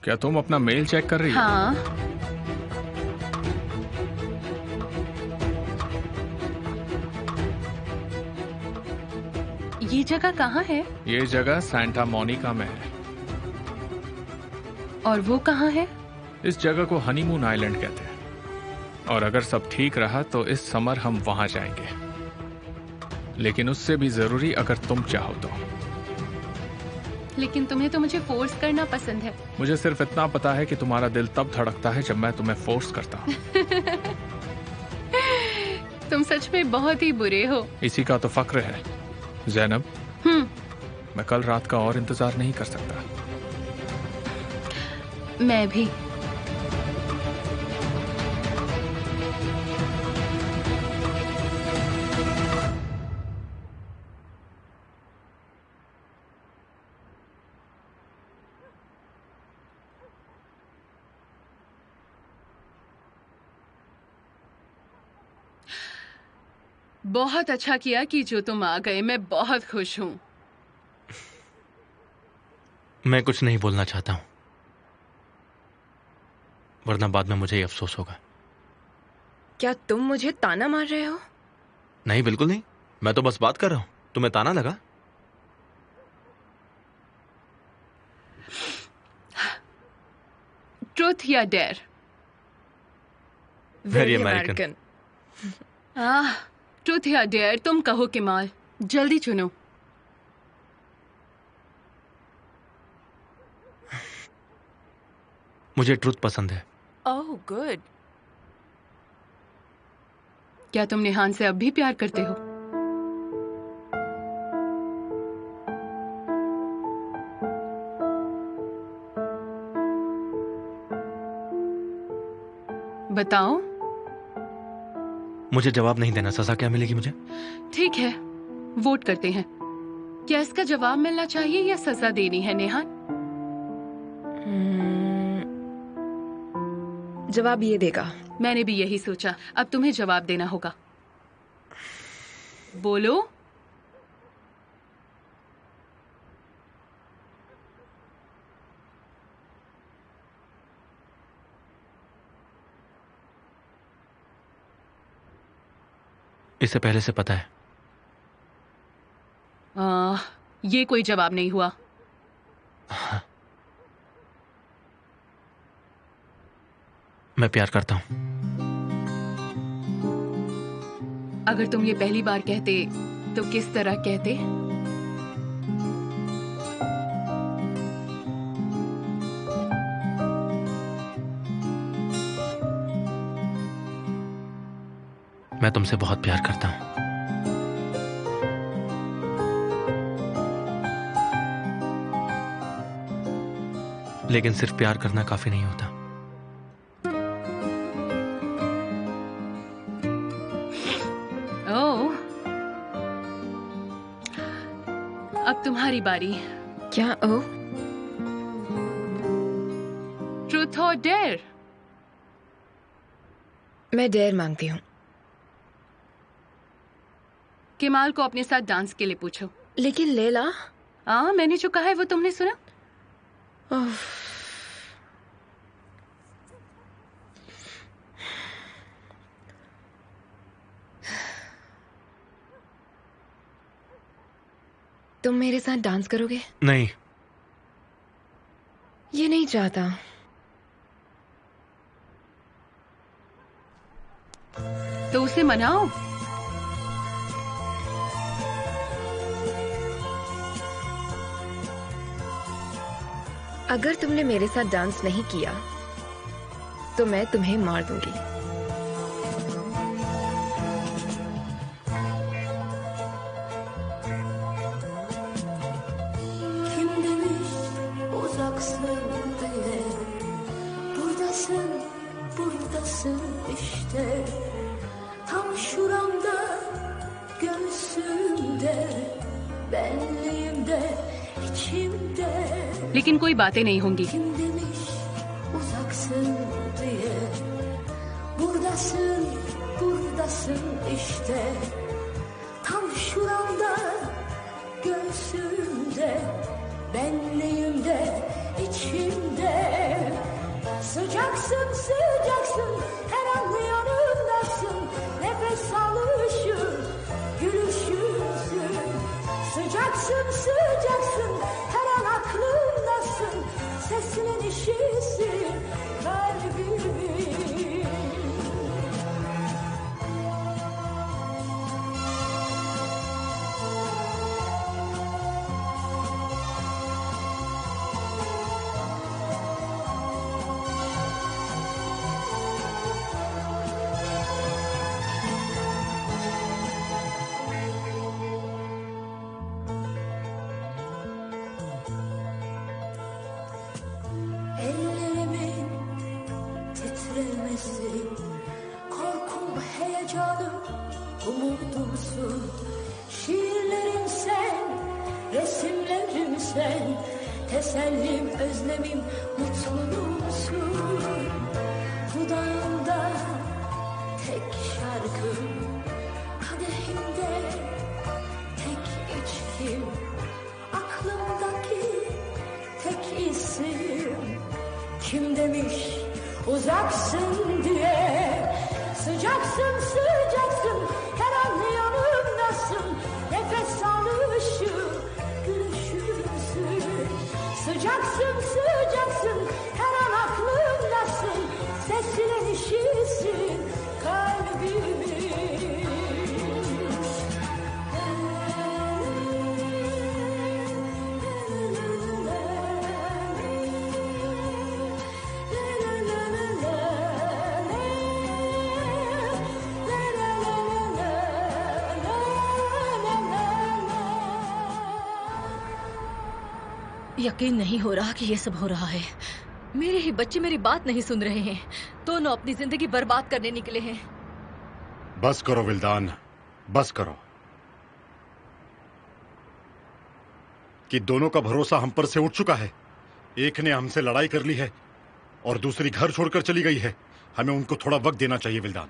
क्या तुम अपना मेल चेक कर रही हो? हाँ। ये जगह कहाँ है? ये जगह सैंटा मोनिका में है। और वो कहाँ है? इस जगह को हनीमून आइलैंड कहते हैं। और अगर सब ठीक रहा तो इस समर हम वहां जाएंगे, लेकिन उससे भी जरूरी अगर तुम चाहो तो। लेकिन तुम्हें तो मुझे फोर्स करना पसंद है। मुझे सिर्फ इतना पता है कि तुम्हारा दिल तब धड़कता है जब मैं तुम्हें फोर्स करता हूँ। तुम सच में बहुत ही बुरे हो। इसी का तो फक्र है ज़ैनब। मैं कल रात का और इंतजार नहीं कर सकता। मैं भी। बहुत अच्छा किया कि जो तुम आ गए। मैं बहुत खुश हूँ। मैं कुछ नहीं बोलना चाहता हूं, वरना बाद में मुझे ही अफसोस होगा। क्या तुम मुझे ताना मार रहे हो? नहीं, बिल्कुल नहीं। मैं तो बस बात कर रहा हूं। तुम्हें ताना लगा? ट्रूथ या डेयर? Very American. ट्रूथ या डेयर, तुम कहो किमाल। जल्दी चुनो। मुझे ट्रुथ पसंद है। Oh good. क्या तुम निहान से अब भी प्यार करते हो? बताओ। मुझे जवाब नहीं देना। सजा क्या मिलेगी मुझे? ठीक है, वोट करते हैं। क्या इसका जवाब मिलना चाहिए या सजा देनी है नेहान? जवाब ये देगा। मैंने भी यही सोचा। अब तुम्हें जवाब देना होगा। बोलो। इससे पहले से पता है। ये कोई जवाब नहीं हुआ। मैं प्यार करता हूं। अगर तुम ये पहली बार कहते तो किस तरह कहते? मैं तुमसे बहुत प्यार करता हूं। लेकिन सिर्फ प्यार करना काफी नहीं होता। ओह, अब तुम्हारी बारी। क्या? ओह, ट्रूथ और डेयर? मैं डेयर मांगती हूँ। केमाल को अपने साथ डांस के लिए पूछो। लेकिन लैला। मैंने जो कहा है वो तुमने सुना? तुम मेरे साथ डांस करोगे? नहीं। ये नहीं चाहता। तो उसे मनाओ। अगर तुमने मेरे साथ डांस नहीं किया तो मैं तुम्हें मार दूंगी। Kim demiş uzaksın diye, buradasın, buradasın işte. Tam şuramda, göğsümde, benliğimde, içimde. लेकिन कोई बातें नहीं होंगी। Kim demiş uzaksın diye, buradasın, buradasın işte. Tam şuramda, göğsümde, benliğimde, içimde. Sıcaksın sıcaksın her an yanımdasın. Nefes alışın gülüşünsün. Sıcaksın sıcaksın her an aklımdasın. Sesinin işisin kalbimin. Ellerimin titremesi, korkum, heyecanım, umudumsun. Şiirlerim sen, resimlerim sen, tesellim, özlemim, mutluluğumsun. Dudağımda tek şarkım, kadehimde tek içkim, aklımdaki tek isim. Kim demiş uzaksın diye. Sıcaksın sıcaksın her an yanımdasın. Nefes alışım gülüşürsün. Sıcaksın sıcaksın her an aklımdasın. Sesinin işisin kalbimin. यकीन नहीं हो रहा कि ये सब हो रहा है। मेरे ही बच्चे मेरी बात नहीं सुन रहे हैं। दोनों अपनी जिंदगी बर्बाद करने निकले हैं। बस करो विल्दान, बस करो। कि दोनों का भरोसा हम पर से उठ चुका है। एक ने हमसे लड़ाई कर ली है और दूसरी घर छोड़कर चली गई है। हमें उनको थोड़ा वक्त देना चाहिए विल्दान।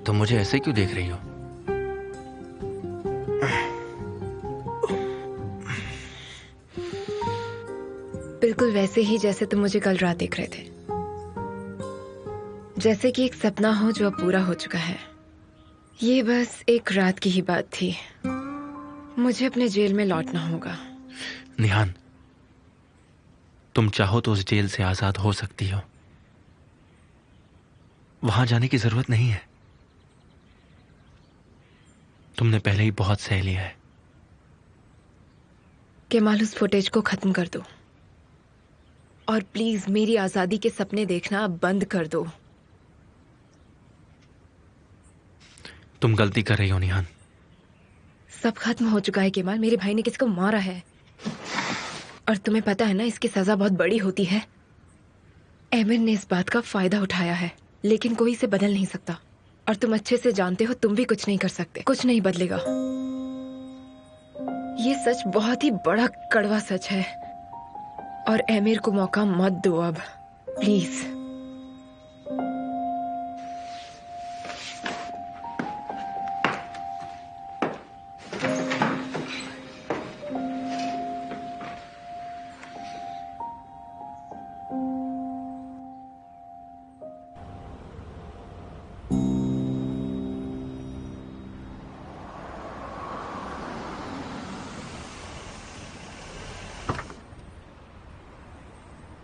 तुम मुझे ऐसे क्यों देख रही हो? वैसे ही जैसे तुम मुझे कल रात देख रहे थे, जैसे कि एक सपना हो जो अब पूरा हो चुका है। ये बस एक रात की ही बात थी। मुझे अपने जेल में लौटना होगा। निहान, तुम चाहो तो उस जेल से आजाद हो सकती हो। वहां जाने की जरूरत नहीं है। तुमने पहले ही बहुत सह लिया है। केमाल, उस फुटेज को खत्म कर दो और प्लीज मेरी आजादी के सपने देखना अब बंद कर दो। तुम गलती कर रही हो निहान। सब खत्म हो चुका है केमाल। मेरे भाई ने किसको मारा है और तुम्हें पता है ना, इसकी सजा बहुत बड़ी होती है। एमिर ने इस बात का फायदा उठाया है, लेकिन कोई इसे बदल नहीं सकता। और तुम अच्छे से जानते हो तुम भी कुछ नहीं कर सकते। कुछ नहीं बदलेगा। ये सच बहुत ही बड़ा कड़वा सच है और एमिर को मौका मत दो अब, प्लीज।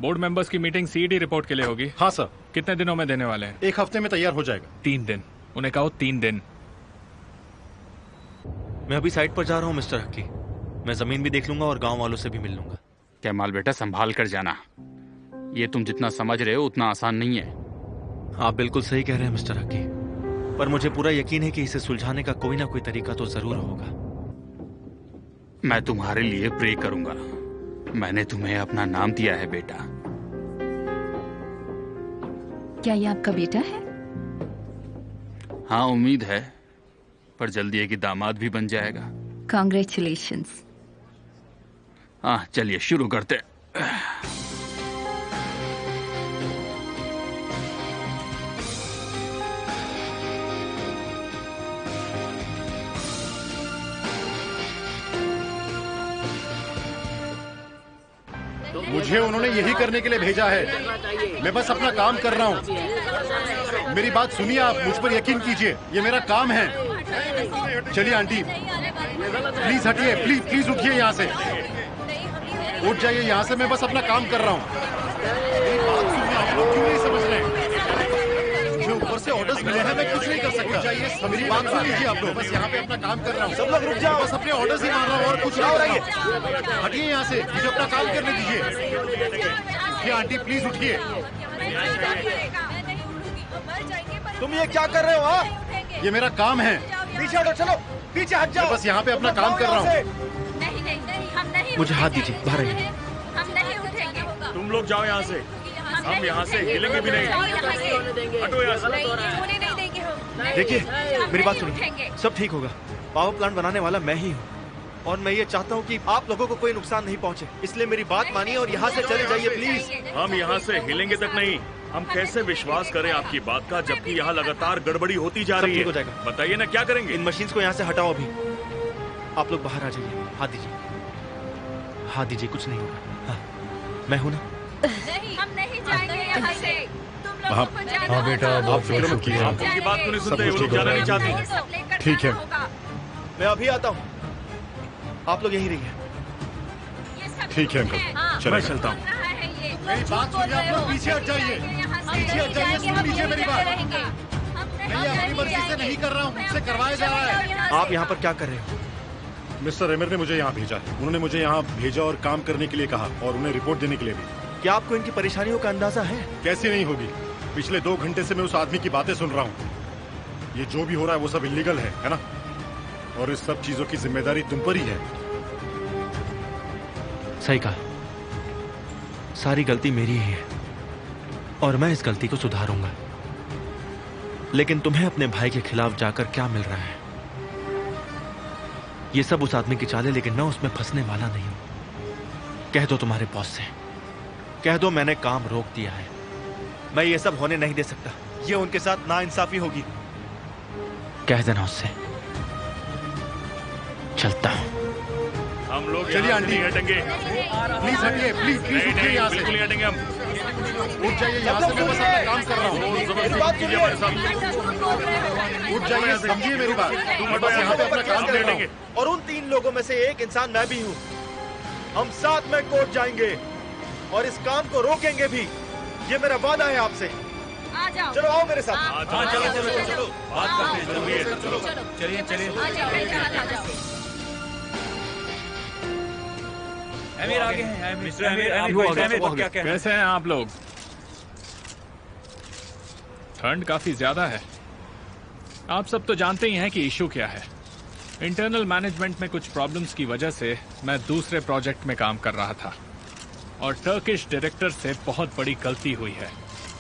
बोर्ड मेंबर्स की मीटिंग सीईडी रिपोर्ट के लिए होगी। हाँ सर। कितने दिनों में देने वाले हैं? 1 हफ्ते में तैयार हो जाएगा। 3 दिन। उन्हें कहो 3 दिन। मैं अभी साइट पर जा रहा हूँ मिस्टर हक्की। मैं जमीन भी देख लूंगा और गांव वालों से भी मिल लूंगा। केमाल बेटा, संभाल कर जाना। ये तुम जितना समझ रहे हो उतना आसान नहीं है। आप बिल्कुल सही कह रहे हैं मिस्टर हक्की, पर मुझे पूरा यकीन है कि इसे सुलझाने का कोई ना कोई तरीका तो जरूर होगा। मैं तुम्हारे लिए प्रे करूंगा। मैंने तुम्हें अपना नाम दिया है बेटा। क्या ये आपका बेटा है? हाँ, उम्मीद है, पर जल्दी एक दामाद भी बन जाएगा। कॉन्ग्रेचुलेशंस। हाँ, चलिए शुरू करते। मुझे उन्होंने यही करने के लिए भेजा है। मैं बस अपना काम कर रहा हूँ। मेरी बात सुनिए, आप मुझ पर यकीन कीजिए, ये मेरा काम है। चलिए आंटी, प्लीज हटिए, प्लीज प्लीज उठिए यहाँ से, उठ जाइए यहाँ से। मैं बस अपना काम कर रहा हूँ। मेरी बात सुनिए, आप लोग क्यों नहीं समझ रहे? मुझे ऊपर से ऑर्डर्स मिले हैं, मैं कुछ नहीं कर सकता। जाइए, मेरी बात सुन लीजिए आप लोग। बस यहाँ पे अपना काम कर रहा हूँ। सब लोग रुक जाओ। बस अपने ऑर्डर्स ही मार रहा हूँ और कुछ नहीं कर रहा हूँ। हटिए यहाँ से, मुझे अपना काम करने दीजिए। आंटी प्लीज उठिए। तुम ये क्या कर रहे हो? ये मेरा काम है। पीछे हटो, चलो पीछे हट जाओ। बस यहाँ पे अपना काम कर रहा हूँ। मुझे हाथ दीजिए, बाहर आइए। तुम लोग जाओ यहाँ से, हम यहाँ से हिलेंगे भी नहीं। हटो यहाँ से। देखिए, मेरी बात सुनिए, सब ठीक होगा। पावर प्लांट बनाने वाला मैं ही हूँ और मैं ये चाहता हूँ कि आप लोगों को कोई नुकसान नहीं पहुँचे, इसलिए मेरी बात मानिए और यहाँ से चले जाइए प्लीज। हम यहाँ से हिलेंगे तक नहीं। हम कैसे विश्वास करें आपकी बात का, जबकि यहाँ लगातार गड़बड़ी होती जा रही है। हो जाएगा। बताइए ना, क्या करेंगे? इन मशीन्स को यहाँ से हटाओ अभी। आप लोग बाहर आ जाइए। हाथ दीजिए, हाथ दीजिए, कुछ नहीं होगा। हाँ, मैं हूँ ना। नहीं, हम नहीं जाएंगे यहाँ से। तुम लोगों को जाना हाँ बेटा, आप फिक्र मत कीजिए। आप उनकी बात क्यों नहीं सुनते? वो लोग जाना नहीं चाहते। ठीक है, मैं अभी आता हूँ, आप लोग यहीं रहिए। ठीक है अंकल, मैं चलता हूँ। मेरी बात सुनिए, आप लोग पीछे हट जाइए। पीछे हट जाइए, सुन लीजिए मेरी बात। मैं ये अपनी मर्जी से नहीं कर रहा हूँ, मुझसे करवाया जा रहा है। आप यहाँ पर क्या कर रहे हो? मिस्टर एमिर ने मुझे यहाँ भेजा है। उन्होंने मुझे यहाँ भेजा और काम करने के लिए कहा और उन्हें रिपोर्ट देने के लिए भी। क्या आपको इनकी परेशानियों का अंदाजा है? कैसी नहीं होगी? पिछले 2 घंटे से मैं उस आदमी की बातें सुन रहा हूँ। ये जो भी हो रहा है वो सब इलीगल है ना? और इस सब चीजों की जिम्मेदारी तुम पर ही है। सही कहा, सारी गलती मेरी ही है और मैं इस गलती को सुधारूंगा। लेकिन तुम्हें अपने भाई के खिलाफ जाकर क्या मिल रहा है? ये सब उस आदमी की चाल है, लेकिन मैं उसमें फंसने वाला नहीं हूं। कह दो तुम्हारे बॉस से, कह दो मैंने काम रोक दिया है। मैं ये सब होने नहीं दे सकता। ये उनके साथ नाइंसाफी होगी। कह देना उससे। चलता हूं। हम लोग चलिए यहाँ से आंटी। नहीं हटेंगे। प्लीज हटिए, प्लीज प्लीज नहीं उठिए नहीं, यहाँ बिल्कुल से। नहीं हटेंगे हम। उठ जाइए यहाँ से, मैं बस अपना काम कर रहा हूँ। जबरदस्ती कीजिए हमारे साथ। उठ जाइए, समझिए मेरी बात। तुम बस यहाँ पे अपना काम कर रहा हूँ। और उन 3 लोगों में से एक इंसान मैं भी हूँ। हम साथ में कोर्ट जाएंगे और इस काम को रोकेंगे भी। ये मेरा वादा है आपसे। आ जाओ। चलो आओ मेरे साथ। हाँ चलो चलो चलो, बात करते हैं, जल्दी है, चलो चलिए चलिए। आ जाओ। अमीर आगे हैं, मिस्टर अमीर, कैसे हैं आप लोग? ठंड काफी ज्यादा है। आप सब तो जानते ही हैं कि इशू क्या है। इंटरनल मैनेजमेंट में कुछ प्रॉब्लम्स की वजह से मैं दूसरे प्रोजेक्ट में काम कर रहा था और टर्किश डायरेक्टर से बहुत बड़ी गलती हुई है।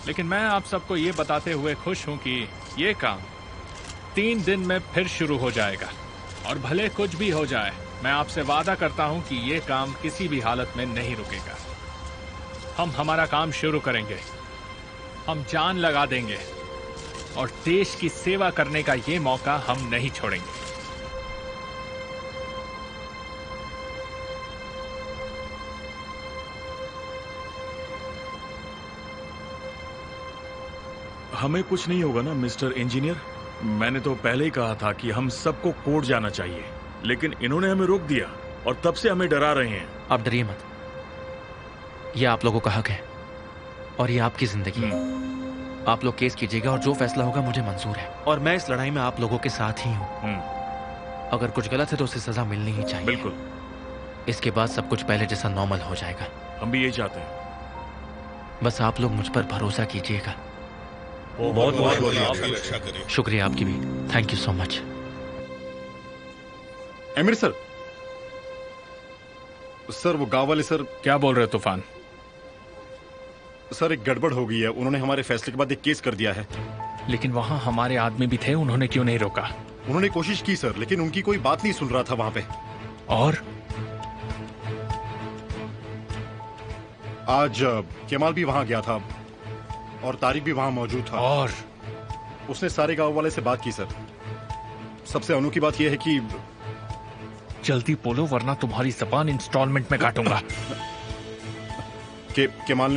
लेकिन मैं आप सबको ये बताते हुए खुश हूं कि ये काम 3 दिन में फिर शुरू हो जाएगा और भले कुछ भी हो जाए, मैं आपसे वादा करता हूं कि ये काम किसी भी हालत में नहीं रुकेगा। हम हमारा काम शुरू करेंगे, हम जान लगा देंगे और देश की सेवा करने का ये मौका हम नहीं छोड़ेंगे। हमें कुछ नहीं होगा ना मिस्टर इंजीनियर? मैंने तो पहले ही कहा था कि हम सबको कोर्ट जाना चाहिए, लेकिन इन्होंने हमें रोक दिया और तब से हमें डरा रहे हैं। आप डरिए मत, ये आप लोगों का हक है और ये आपकी जिंदगी है। आप लोग केस कीजिएगा और जो फैसला होगा मुझे मंजूर है और मैं इस लड़ाई में आप लोगों के साथ ही हूँ। अगर कुछ गलत है तो उसे सजा मिलनी ही चाहिए। बिल्कुल। इसके बाद सब कुछ पहले जैसा नॉर्मल हो जाएगा। हम भी यही चाहते हैं। बस आप लोग मुझ पर भरोसा कीजिएगा। बहुत बहुत शुक्रिया आपकी भी। Thank you so much. अमीर सर, सर वो गांव वाले सर। क्या बोल रहे हो तूफान? सर एक गड़बड़ हो गई है, उन्होंने हमारे फैसले के बाद एक केस कर दिया है। लेकिन वहां हमारे आदमी भी थे, उन्होंने क्यों नहीं रोका? उन्होंने कोशिश की सर, लेकिन उनकी कोई बात नहीं सुन रहा था वहां पे। और आज केमाल भी वहां गया था और तारिक भी वहां मौजूद था और उसने सारे गांव वाले से बात की सर। सबसे अनोखी बात यह है कि जल्दी बोलो वरना तुम्हारी जबान इंस्टॉलमेंट में काटूंगा। केमाल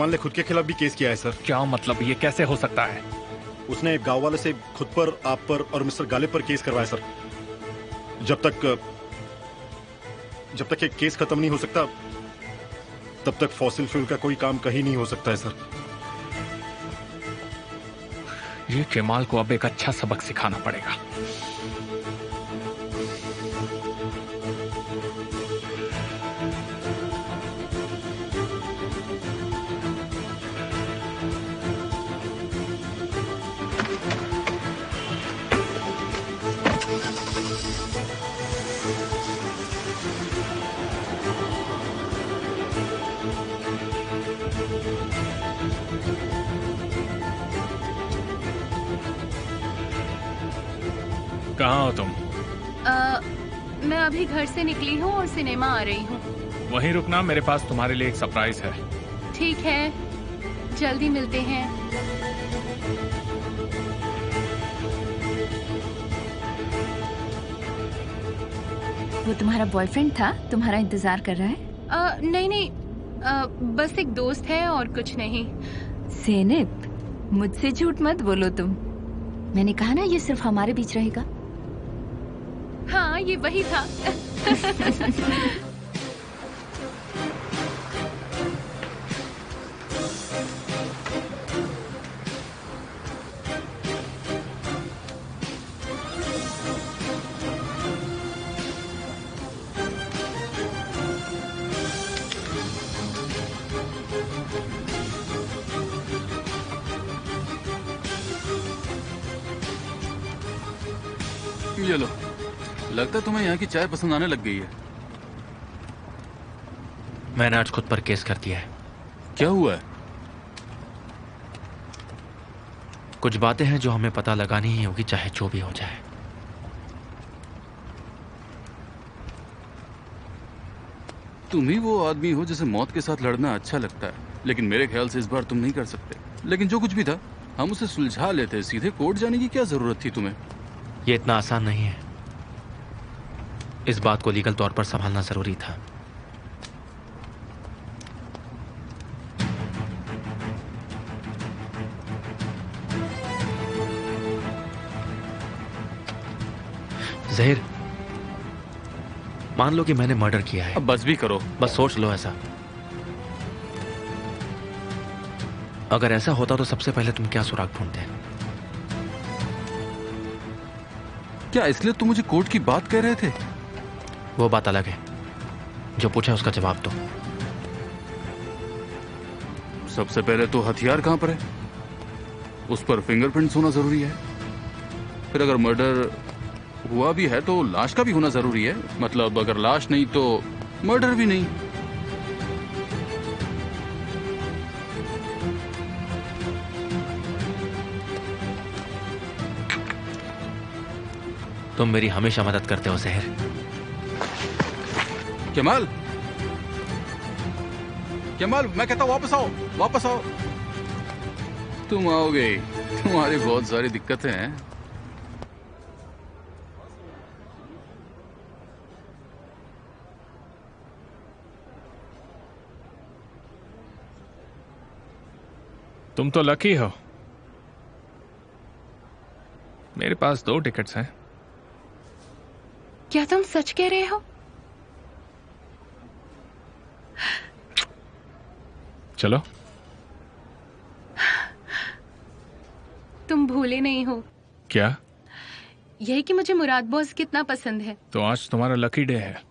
ने खुद के खिलाफ भी केस किया है सर। क्या मतलब? ये कैसे हो सकता है? उसने गांव वाले से खुद पर, आप पर और मिस्टर गालिब पर केस करवाया सर। जब तक ये केस खत्म नहीं हो सकता तब तक फॉसिल फ्यूल का कोई काम कहीं नहीं हो सकता है सर। ये केमाल को अब एक अच्छा सबक सिखाना पड़ेगा। कहाँ हो तुम? मैं अभी घर से निकली हूँ और सिनेमा आ रही हूँ। वहीं रुकना, मेरे पास तुम्हारे लिए एक सरप्राइज है। ठीक है, जल्दी मिलते हैं। वो तुम्हारा बॉयफ्रेंड था, तुम्हारा इंतजार कर रहा है? नहीं, बस एक दोस्त है और कुछ नहीं। सेनिब, मुझसे झूठ मत बोलो तुम। मैंने कहा ना ये सिर्फ हमारे बीच रहेगा। हाँ, ये वही था। ये लो, लगता है तुम्हें यहाँ की चाय पसंद आने लग गई है। मैंने आज खुद पर केस कर दिया है। क्या हुआ है? कुछ बातें हैं जो हमें पता लगानी ही होगी, चाहे जो भी हो जाए। तुम ही वो आदमी हो जिसे मौत के साथ लड़ना अच्छा लगता है, लेकिन मेरे ख्याल से इस बार तुम नहीं कर सकते। लेकिन जो कुछ भी था हम उसे सुलझा लेते। सीधे कोर्ट जाने की क्या जरूरत थी तुम्हें? ये इतना आसान नहीं है। इस बात को लीगल तौर पर संभालना जरूरी था। जहीर, मान लो कि मैंने मर्डर किया है। अब बस भी करो। बस सोच लो ऐसा। अगर ऐसा होता तो सबसे पहले तुम क्या सुराग ढूंढते? क्या इसलिए तुम मुझे कोर्ट की बात कह रहे थे? वो बात अलग है। जो पूछा उसका जवाब दो। सबसे पहले तो हथियार कहां पर है? उस पर फिंगरप्रिंट्स होना जरूरी है। फिर अगर मर्डर हुआ भी है तो लाश का भी होना जरूरी है। मतलब अगर लाश नहीं तो मर्डर भी नहीं। तुम मेरी हमेशा मदद करते हो जहर। कमाल, कमाल, मैं कहता हूं वापस आओ, वापस आओ। तुम आओगे, तुम्हारी बहुत सारी दिक्कतें हैं। तुम तो लकी हो। मेरे पास 2 टिकट्स हैं। क्या तुम सच कह रहे हो? चलो। तुम भूले नहीं हो क्या? यही कि मुझे मुराद बोस कितना पसंद है। तो आज तुम्हारा लकी डे है।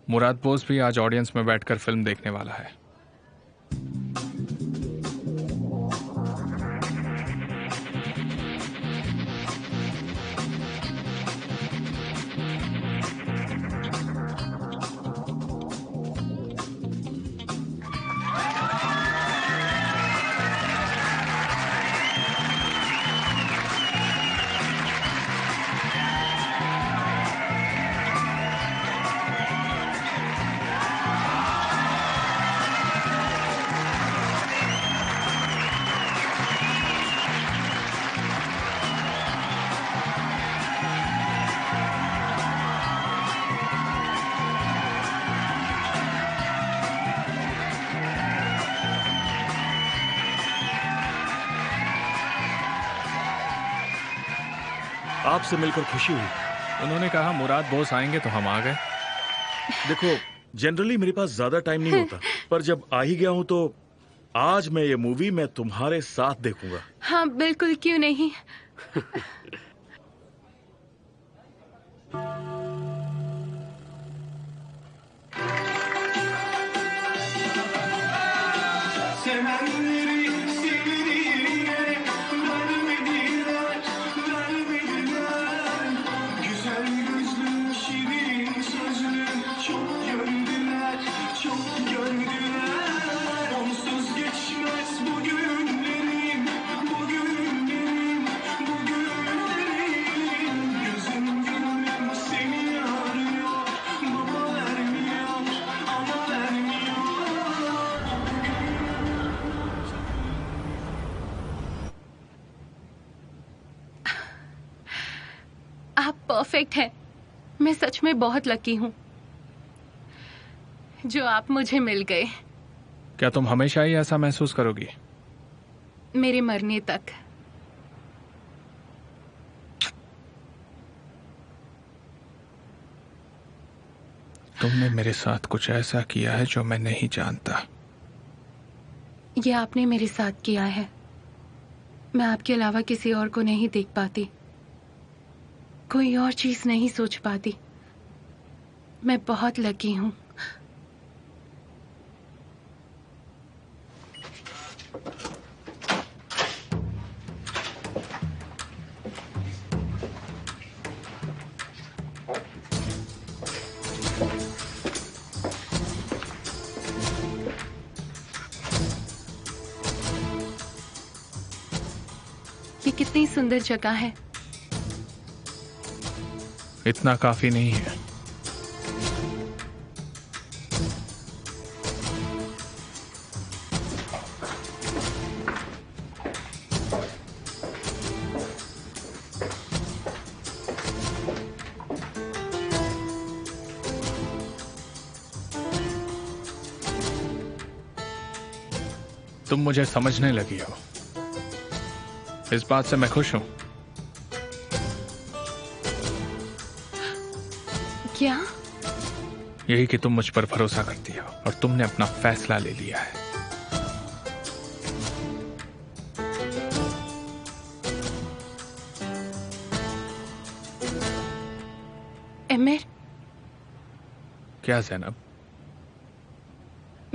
मुराद बोस भी आज ऑडियंस में बैठकर फिल्म देखने वाला है। आपसे मिलकर खुशी हुई। उन्होंने कहा मुराद बोस आएंगे तो हम आ गए। देखो, जनरली मेरे पास ज्यादा टाइम नहीं होता, पर जब आ ही गया हूं तो आज मैं ये मूवी मैं तुम्हारे साथ देखूंगा। हाँ बिल्कुल, क्यों नहीं। आप परफेक्ट हैं। मैं सच में बहुत लकी हूँ जो आप मुझे मिल गए। क्या तुम हमेशा ही ऐसा महसूस करोगी? मेरे मरने तक। तुमने मेरे साथ कुछ ऐसा किया है जो मैं नहीं जानता। ये आपने मेरे साथ किया है। मैं आपके अलावा किसी और को नहीं देख पाती, कोई और चीज नहीं सोच पाती। मैं बहुत लकी हूँ। ये कितनी सुंदर जगह है। इतना काफी नहीं है। तुम मुझे समझने लगी हो, इस बात से मैं खुश हूं। क्या? यही कि तुम मुझ पर भरोसा करती हो और तुमने अपना फैसला ले लिया है। एमिर, क्या ज़ैनब?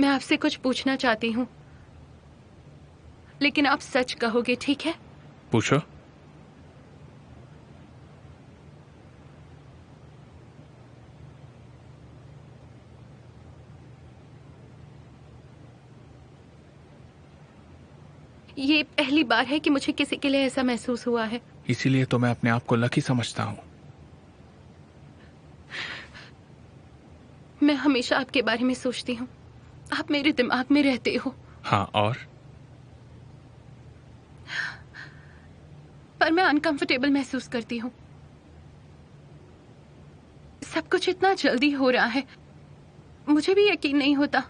मैं आपसे कुछ पूछना चाहती हूँ, लेकिन आप सच कहोगे, ठीक है? पूछो। ये पहली बार है कि मुझे किसी के लिए ऐसा महसूस हुआ है। इसीलिए तो मैं अपने आप को लकी समझता हूं। मैं हमेशा आपके बारे में सोचती हूँ, आप मेरे दिमाग में रहते हो। हाँ, और? पर मैं अनकंफर्टेबल महसूस करती हूँ। सब कुछ इतना जल्दी हो रहा है, मुझे भी यकीन नहीं होता।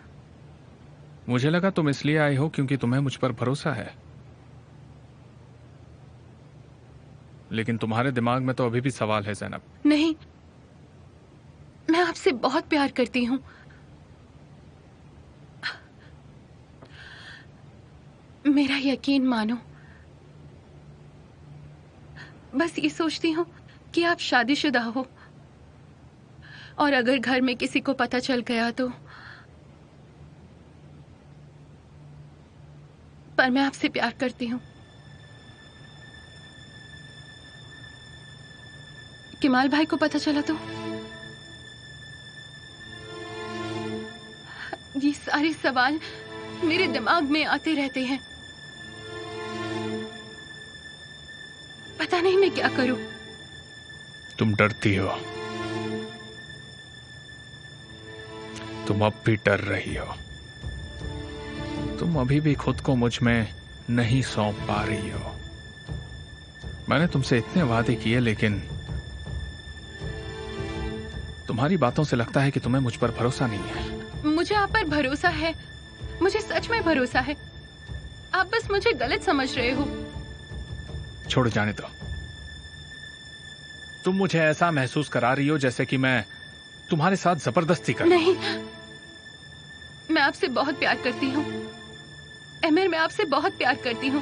मुझे लगा तुम इसलिए आई हो क्योंकि तुम्हें मुझ पर भरोसा है, लेकिन तुम्हारे दिमाग में तो अभी भी सवाल है ज़ैनब। नहीं, मैं आपसे बहुत प्यार करती हूँ। मेरा यकीन मानो। बस ये सोचती हूँ कि आप शादीशुदा हो, और अगर घर में किसी को पता चल गया तो। पर मैं आपसे प्यार करती हूँ। किमाल भाई को पता चला तो? ये सारे सवाल मेरे दिमाग में आते रहते हैं। पता नहीं मैं क्या करूं। तुम डरती हो, तुम अब भी डर रही हो। तुम अभी भी खुद को मुझ में नहीं सौंप पा रही हो। मैंने तुमसे इतने वादे किए, लेकिन तुम्हारी बातों से लगता है कि तुम्हें मुझ पर भरोसा नहीं है। मुझे आप पर भरोसा है, मुझे सच में भरोसा है। आप बस मुझे गलत समझ रहे हो। छोड़ जाने दो। तुम मुझे ऐसा महसूस करा रही हो जैसे कि मैं तुम्हारे साथ जबरदस्ती कर। नहीं, मैं आपसे बहुत प्यार करती हूँ एमिर, मैं आपसे बहुत प्यार करती हूँ।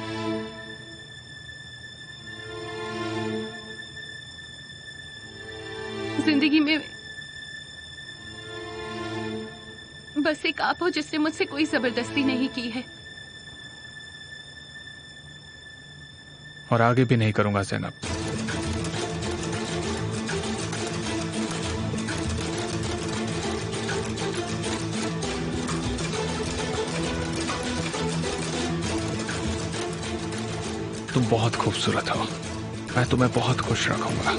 जिंदगी में बस एक आप हो जिसने मुझसे कोई जबरदस्ती नहीं की है। और आगे भी नहीं करूंगा ज़ैनब। तुम बहुत खूबसूरत हो, मैं तुम्हें बहुत खुश रखूंगा।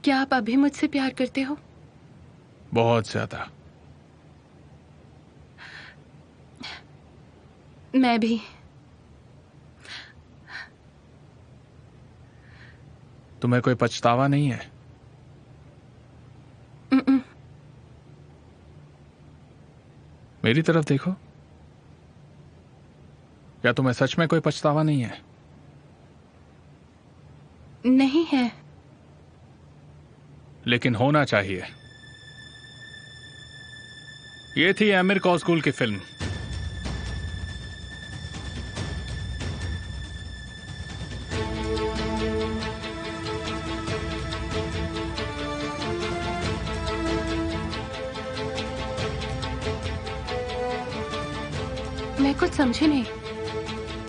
क्या आप अभी मुझसे प्यार करते हो? बहुत ज्यादा। मैं भी। तुम्हें कोई पछतावा नहीं है? मेरी तरफ देखो। क्या तुम्हें सच में कोई पछतावा नहीं है? नहीं है। लेकिन होना चाहिए। ये थी आमिर कौसकुल की फिल्म। मैं कुछ समझी नहीं।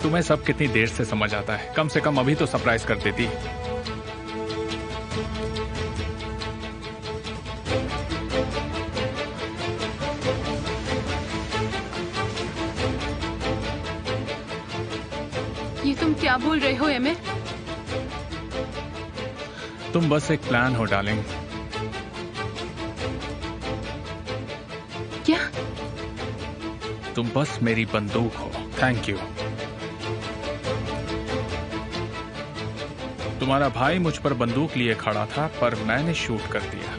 तुम्हें सब कितनी देर से समझ आता है? कम से कम अभी तो सरप्राइज कर देती। ये तुम क्या बोल रहे हो एमिर? तुम बस एक प्लान हो डार्लिंग। क्या? तुम बस मेरी बंदूक हो। Thank you. तुम्हारा भाई मुझ पर बंदूक लिए खड़ा था, पर मैंने शूट कर दिया।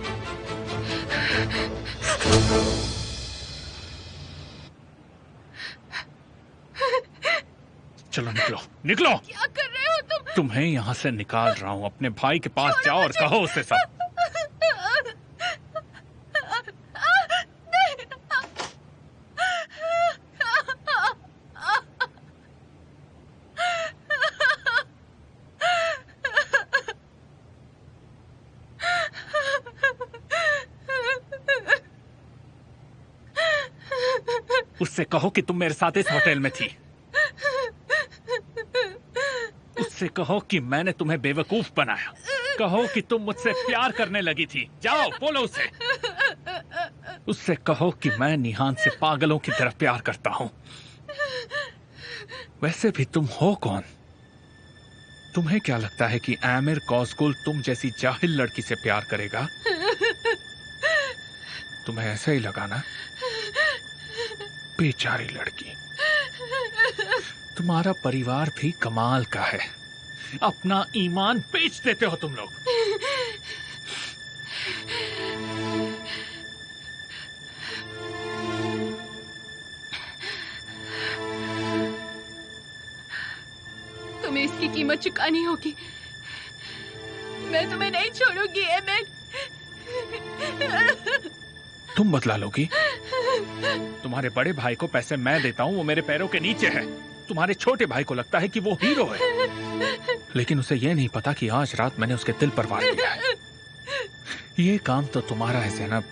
चलो निकलो, निकलो। क्या कर रहे हो तुम? तुम्हें यहां से निकाल रहा हूं। अपने भाई के पास जाओ और कहो उसे सब। उससे कहो कि तुम मेरे साथ इस होटल में थी। उससे कहो कि मैंने तुम्हें बेवकूफ बनाया। कहो कि तुम मुझसे प्यार करने लगी थी। जाओ बोलो उसे। उससे कहो कि मैं निहान से पागलों की तरह प्यार करता हूं। वैसे भी तुम हो कौन? तुम्हें क्या लगता है कि आमिर कौसकुल तुम जैसी जाहिल लड़की से प्यार करेगा? तुम्हें ऐसा ही लगा ना? बेचारी लड़की। तुम्हारा परिवार भी कमाल का है। अपना ईमान बेच देते हो तुम लोग। तुम्हें इसकी कीमत चुकानी होगी। मैं तुम्हें नहीं छोड़ूंगी एमिर। तुम बदला लोगी? तुम्हारे बड़े भाई को पैसे मैं देता हूं, वो मेरे पैरों के नीचे है। तुम्हारे छोटे भाई को लगता है कि वो हीरो है, लेकिन उसे ये नहीं पता कि आज रात मैंने उसके दिल पर वार किया है। ये काम तो तुम्हारा है ज़ैनब।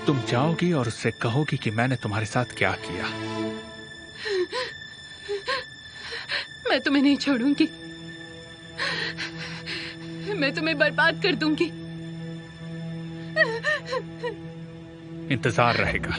तुम जाओगी और उससे कहोगी कि मैंने तुम्हारे साथ क्या किया। मैं तुम्हें नहीं छोड़ूंगी। मैं तुम्हें बर्बाद कर दूंगी। इंतजार रहेगा।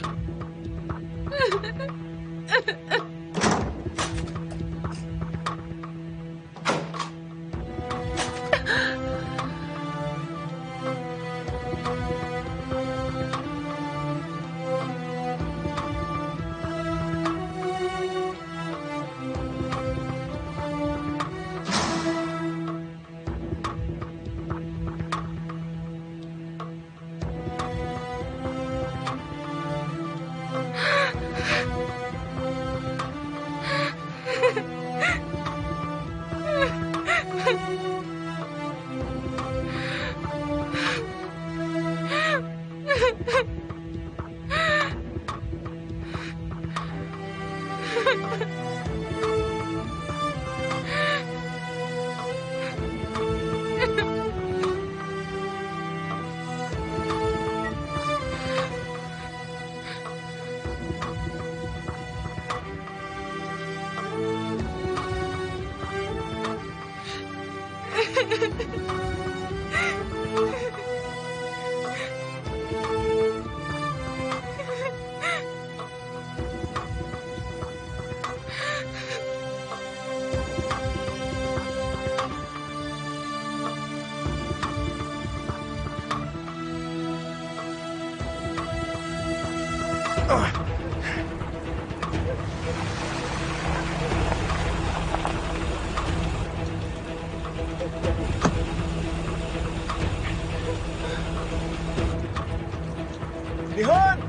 निहान!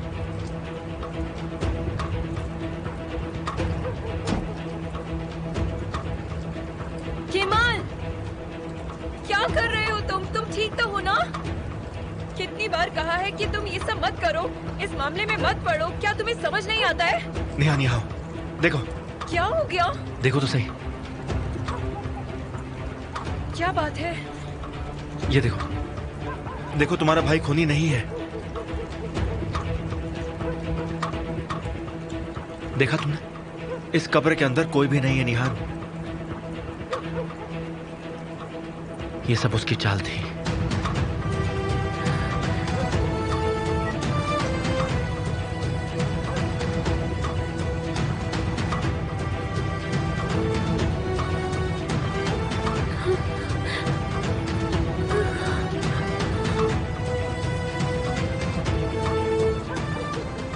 केमाल, क्या कर रहे हो तुम ठीक तो हो ना? कितनी बार कहा है कि तुम ये सब मत करो, इस मामले में मत पड़ो। क्या तुम्हें समझ नहीं आता है? नेहा नेहा, देखो। क्या हो गया? देखो तो सही। क्या बात है? ये देखो, देखो तुम्हारा भाई खूनी नहीं है। देखा तुमने? इस कब्र के अंदर कोई भी नहीं है निहान। ये सब उसकी चाल थी।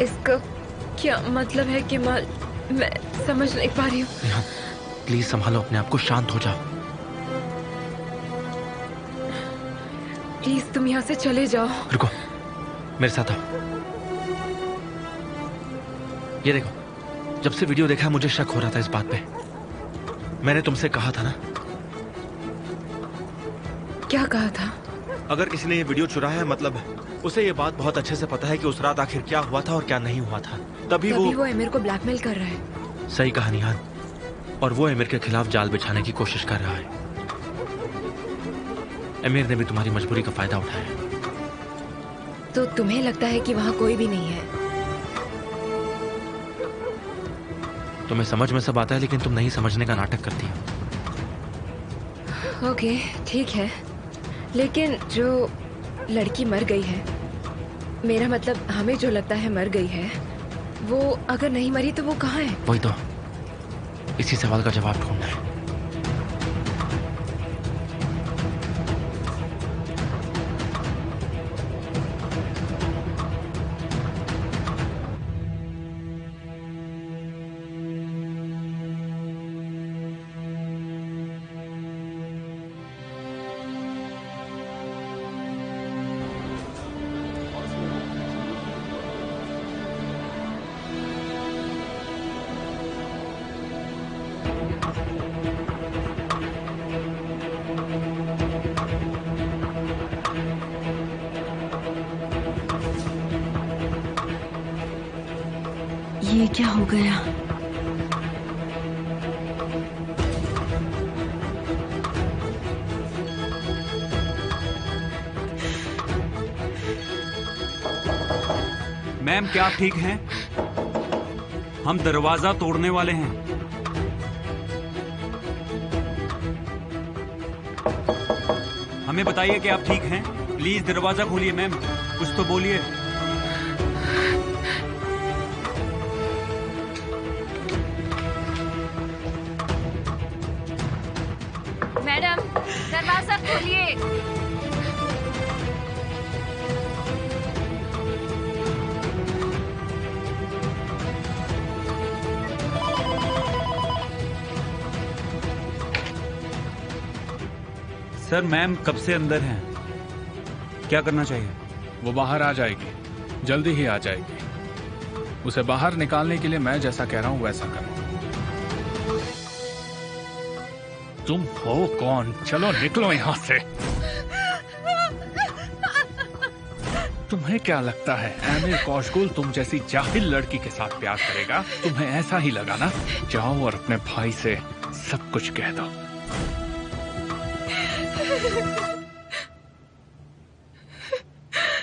इसका क्या मतलब है केमाल? मैं समझ नहीं पा रही हूँ। नेहा, प्लीज संभालो अपने आप को, शांत हो जाओ। प्लीज तुम यहाँ से चले जाओ। रुको, मेरे साथ आओ। ये देखो, जब से वीडियो देखा मुझे शक हो रहा था इस बात पे। मैंने तुमसे कहा था ना। क्या कहा था? अगर किसी ने ये वीडियो चुराया है, मतलब उसे ये बात बहुत अच्छे से पता है कि उस रात आखिर क्या हुआ था और क्या नहीं हुआ था। तभी वो एमिर को ब्लैकमेल कर रहा है। सही कहा निहान, और वो एमिर के खिलाफ जाल बिछाने की कोशिश कर रहा है। एमिर ने भी तुम्हारी मजबूरी का फायदा उठाया। तो तुम्हें लगता है कि वहाँ कोई भी नहीं है? तुम्हें समझ में सब आता है, लेकिन तुम नहीं समझने का नाटक करती हो। ओके, ठीक है, लेकिन जो लड़की मर गई है, मेरा मतलब हमें जो लगता है मर गई है, वो अगर नहीं मरी तो वो कहाँ है? वही तो, इसी सवाल का जवाब ढूंढना है। ये क्या हो गया? मैम, क्या आप ठीक हैं? हम दरवाजा तोड़ने वाले हैं। हमें बताइए कि आप ठीक हैं। प्लीज दरवाजा खोलिए मैम, कुछ तो बोलिए। मैडम, दरवाजा खोलिए। सर, मैम कब से अंदर हैं? क्या करना चाहिए? वो बाहर आ जाएगी, जल्दी ही आ जाएगी। उसे बाहर निकालने के लिए मैं जैसा कह रहा हूं वैसा करो। तुम हो कौन? चलो निकलो यहां से। तुम्हें क्या लगता है आमिर कौशगुल तुम जैसी जाहिल लड़की के साथ प्यार करेगा? तुम्हें ऐसा ही लगा ना? जाओ और अपने भाई से सब कुछ कह दो।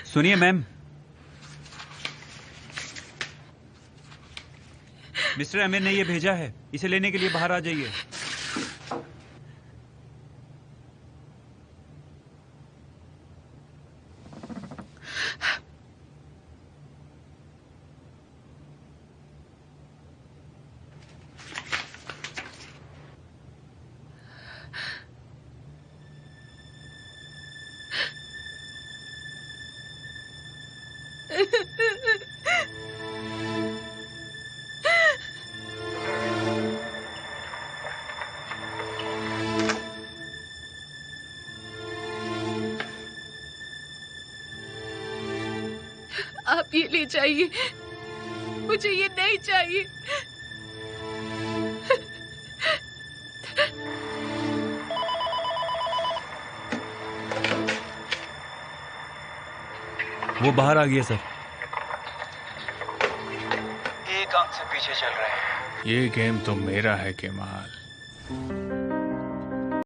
सुनिए मैम, मिस्टर आमिर ने ये भेजा है, इसे लेने के लिए बाहर आ जाइए। आप ये ले जाइए, मुझे ये नहीं चाहिए। वो बाहर आ गया सर। एक अंक से पीछे चल रहे हैं। ये गेम तो मेरा है केमाल।